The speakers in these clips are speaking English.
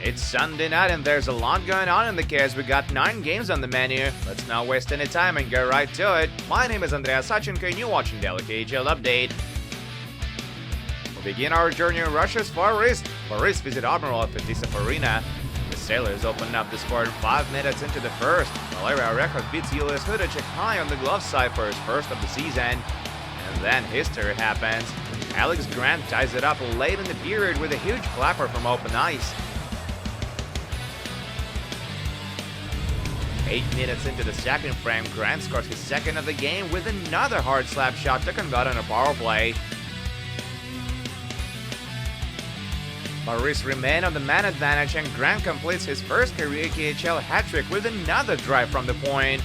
It's Sunday night and there's a lot going on in the case. We got 9 games on the menu. Let's not waste any time and get right to it. My name is Andreas Sachenko and you're watching Daily KHL Update. We begin our journey in Russia's Far East. Far East visit Admiral at Fetisov Arena. The Sailors opened up the score 5 minutes into the first. Valeria Orekhov beats Julius Hudacek high on the glove side for his first of the season. And then history happens. Alex Grant ties it up late in the period with a huge clapper from open ice. 8 minutes into the second frame, Grant scores his second of the game with another hard slap shot to convert on a power play. Maurice remained on the man advantage and Grant completes his first career KHL hat-trick with another drive from the point.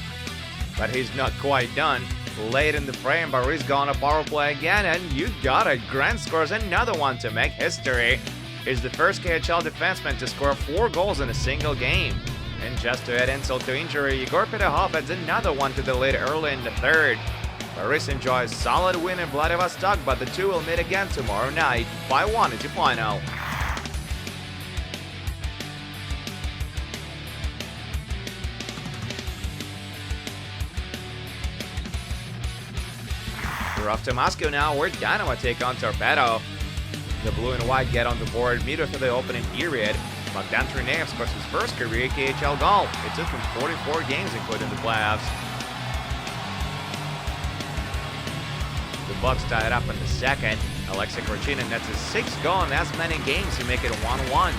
But he's not quite done. Late in the frame, Maurice got on a power play again and you got it, Grant scores another one to make history. He's the first KHL defenseman to score 4 goals in a single game. And just to add insult to injury, Igor Petahov adds another one to the lead early in the third. Paris enjoys solid win in Vladivostok, but the two will meet again tomorrow night. 5-1 is your final. We're off to Moscow now, where Dynamo take on Torpedo. The blue and white get on the board midway through the opening period. Bogdan Trineyev scores his first career KHL goal. It took him 44 games, including the playoffs. The Bucks tie it up in the second. Alexei Korchinin nets his 6th goal in as many games to make it 1-1.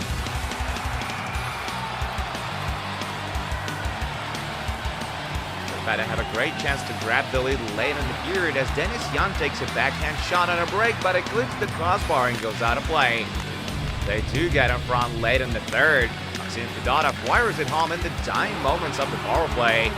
Torpedo have a great chance to grab the lead late in the period as Denis Yan takes a backhand shot on a break, but it clips the crossbar and goes out of play. They do get in front late in the third. Maxim Fedotov wires it home in the dying moments of the power play.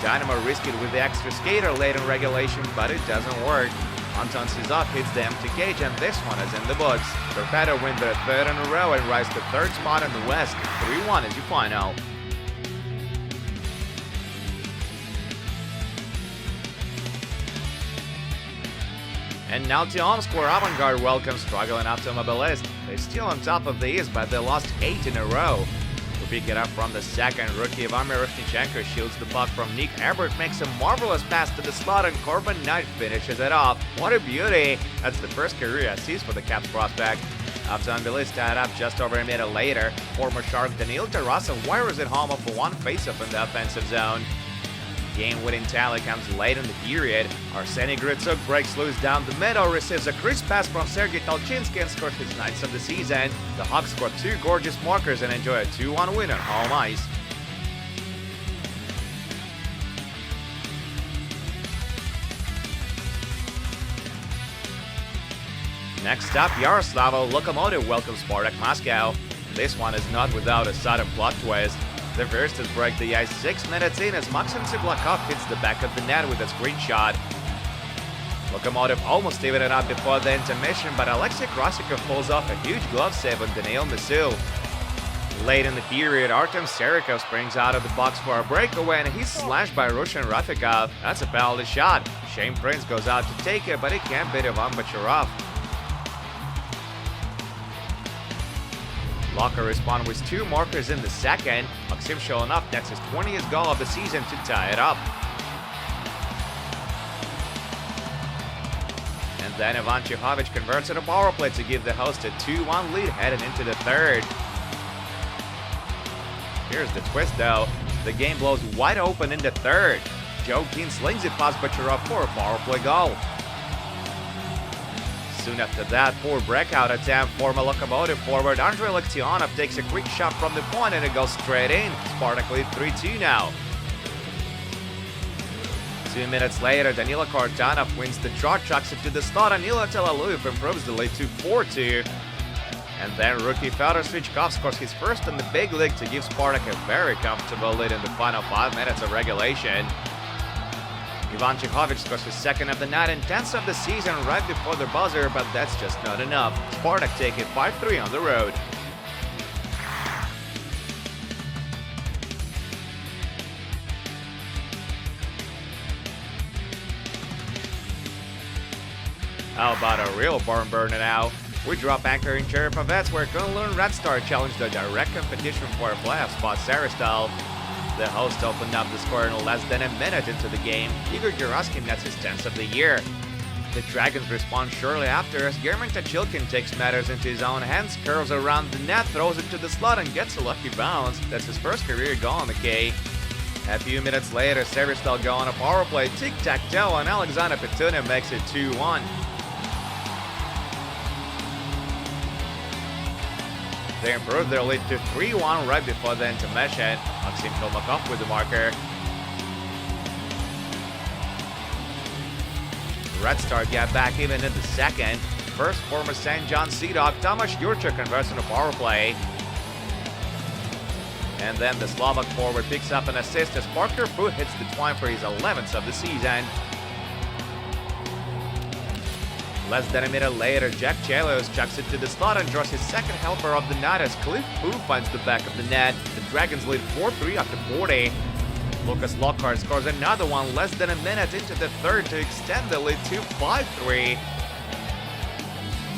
Dynamo risked it with the extra skater late in regulation, but it doesn't work. Anton Sizov hits the empty cage and this one is in the books. Torpedo win their third in a row and rise to third spot in the West. 3-1 is your final. And now to Omsk, where Avangard welcomes struggling Automobilist. They're still on top of the East, but they lost 8 in a row. To pick it up from the second, rookie Ivan Miroshnichenko shields the puck from Nick Ebert, makes a marvelous pass to the slot, and Corbin Knight finishes it off. What a beauty! That's the first career assist for the Caps prospect. Automobilist tied up just over a minute later. Former Shark Daniil Tarasov wires it home off one faceoff in the offensive zone. Game-winning tally comes late in the period. Arseny Gritsuk breaks loose down the middle, receives a crisp pass from Sergei Talchinsky and scores his 9th of the season. The Hawks score 2 gorgeous markers and enjoy a 2-1 win on home ice. Next up, Yaroslavl Lokomotiv welcomes Spartak Moscow. This one is not without a sudden plot twist. The Verstas break the ice 6 minutes in as Maxim Siblakov hits the back of the net with a screen shot. Lokomotiv almost evened it up before the intermission, but Alexei Krasikov pulls off a huge glove save on Daniil Misul. Late in the period, Artem Serikov springs out of the box for a breakaway and he's slashed by Rushan Rafikov. That's a penalty shot. Shane Prince goes out to take it, but he can't beat Ivan Bacharov. Locker respond with 2 markers in the second. Maxim Sholonov nets his 20th goal of the season to tie it up. And then Ivan Chihovich converts on a power play to give the host a 2-1 lead headed into the third. Here's the twist though. The game blows wide open in the third. Joe Keane slings it past Bacharov for a power play goal. Soon after that, poor breakout attempt, former Lokomotiv forward Andrei Loktionov takes a quick shot from the point and it goes straight in. Spartak lead 3-2 now. 2 minutes later, Danila Kortanov wins the draw, chucks it to the slot, and Nilo Telaluev improves the lead to 4-2. And then rookie Fyodor Svichkov scores his first in the big league to give Spartak a very comfortable lead in the final 5 minutes of regulation. Ivan Chihovich scores his second of the night and 10th of the season right before the buzzer, but that's just not enough. Spartak take it 5-3 on the road. How about a real barn burner now? We drop anchor in Cherepavets, where Kunlun Red Star challenged the direct competition for a playoff spot Saristal. The host opened up the score in less than a minute into the game. Igor Geraskin nets his 10th of the year. The Dragons respond shortly after as German Tachilkin takes matters into his own hands, curls around the net, throws it to the slot and gets a lucky bounce. That's his first career goal on the K. A few minutes later, Severstal go on a power play, tic-tac-toe, and Alexander Petunin makes it 2-1. They improved their lead to 3-1 right before the intermission. Maxim Kolmakov with the marker. Red Star get back even in the second. First, former St. John Sea Dog Tomasz Jurczyk converts on a power play. And then the Slovak forward picks up an assist as Parker Foot hits the twine for his 11th of the season. Less than a minute later, Jack Chelios chucks it to the slot and draws his second helper of the night as Cliff Fu finds the back of the net. The Dragons lead 4-3 after 40. Lucas Lockhart scores another one less than a minute into the third to extend the lead to 5-3.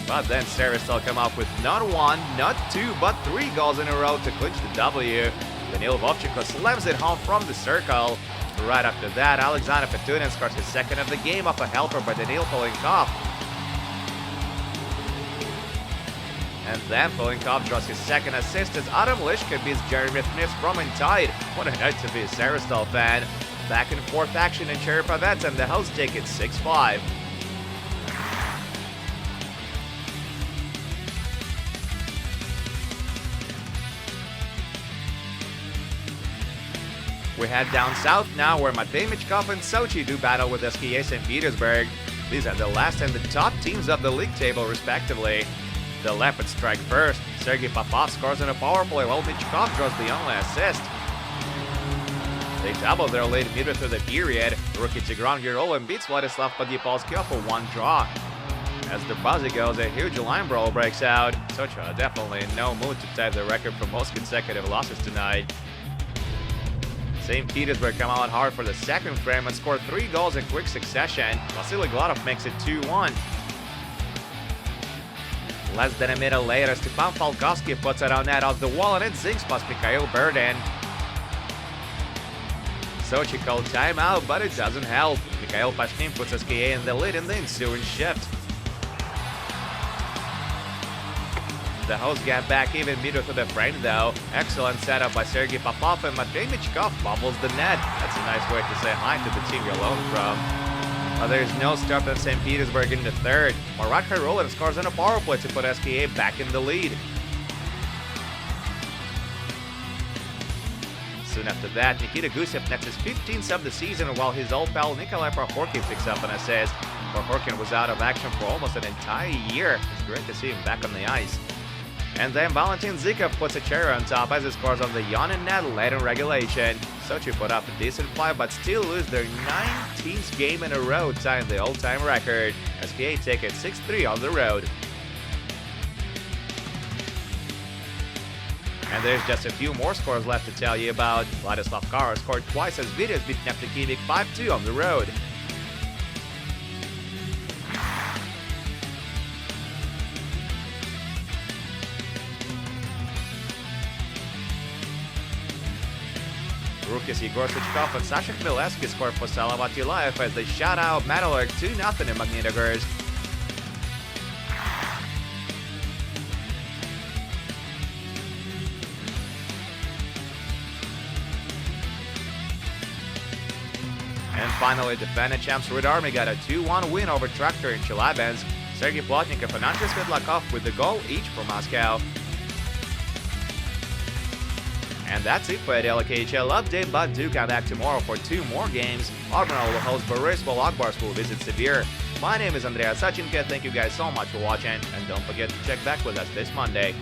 But then Saristal come up with not one, not two, but 3 goals in a row to clinch the W. Danil Vovchenko slams it home from the circle. Right after that, Alexander Petunin scores his second of the game off a helper by Danil Polinkov. And then Polinkov draws his second assist as Adam Lishka beats Jeremy Smith from inside. What a night to be a Saristal fan. Back and forth action in Cherepavets, and the hosts take it 6-5. We head down south now, where Matei Michkov and Sochi do battle with SKA St. Petersburg. These are the last and the top teams of the league table, respectively. The Leopards strike first. Sergei Popov scores on a power play while Michkov draws the only assist. They double their lead midway through the period. Rookie Tigran Girolin beats Vladislav Podipolsky for 1 draw. As the buzzer goes, a huge line brawl breaks out. Sochi are definitely in no mood to tie the record for most consecutive losses tonight. St. Petersburg come out hard for the second frame and score 3 goals in quick succession. Vasily Gladov makes it 2-1. Less than a minute later, Stepan Falkovsky puts it on net off the wall and it zinks past Mikhail Berdin. Sochi called timeout, but it doesn't help. Mikhail Pashnin puts SKA in the lead in the ensuing shift. The hosts get back even midway through the frame though. Excellent setup by Sergei Popov, and Matei Michkov bobbles the net. That's a nice way to say hi to the team you're loaned from. But there's no stop in St. Petersburg in the third. Marat Khairulin scores on a power play to put SKA back in the lead. Soon after that, Nikita Gusev nets his 15th of the season, while his old pal Nikolai Prokhorkin picks up an assist. Prokhorkin was out of action for almost an entire year. It's great to see him back on the ice. And then Valentin Zykov puts a cherry on top as he scores on the Yonin net late in regulation. Sochi put up a decent fight, but still lose their 19th game in a row, tying the all-time record. SKA take it 6-3 on the road. And there's just a few more scores left to tell you about. Vladislav Kara scored twice as Vitas beat Neftekivik 5-2 on the road. Rookies Igor Suchkov and Sasha Khmelevsky scored for Salavat Ulayev as they shut out Metalurg 2-0 in Magnitogorsk. And finally, defending champs Red Army got a 2-1 win over Traktor in Chelyabinsk. Sergei Plotnikov and Andrei Svedlakov with the goal each for Moscow. And that's it for a daily KHL update, but do come back tomorrow for 2 more games. Admiral will host Boris, while Akbars will visit Sibir. My name is Andrea Sachenko. Thank you guys so much for watching, and don't forget to check back with us this Monday.